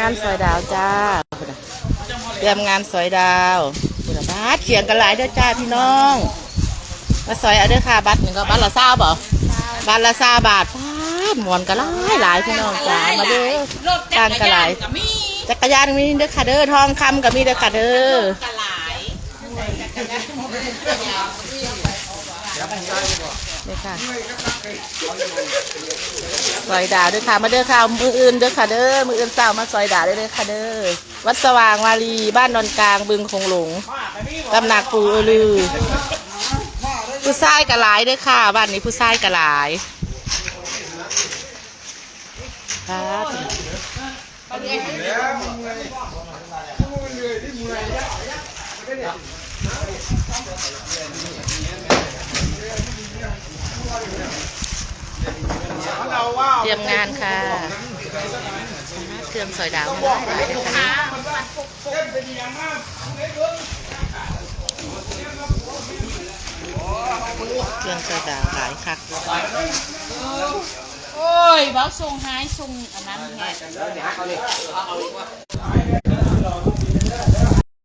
งานสอยดาวจ้าเตรียมงานสอยดาวบุรบาทเขียงกันหลายเด้อจ้าพี่น้องมาสอยเอาเด้อค่ะบัตรหนึ่งก็บัตรละ20บ่บัตรละ20 บาทหมอนกันหลายพี่น้องจ้ามาเด้อทางกันหลายจักรยานมีเด้อค่ะเด้อทองคำกับมีเด้อค่ะเด้อนี่ค่ะซอยดาวด้วยค่ะมาเด้อค่ะมืออื่นเด้อค่ะเด้อมืออื่นเช้ามาซอยดาวได้เลยค่ะเด้อวัดสว่างวารีบ้านนนกลางบึงคงหลงตำหนักปู่ลือผู้ชายกะหลายด้วยค่ะบ้านนี้ผู้ชายกะหลายครับเตรียมงานค่ะเครื่องสอยดาวหลายเลยค่ะเครื่องสอยดาวหลายคักโอ้ยบ้าทรงหายทรงอันนั้นไง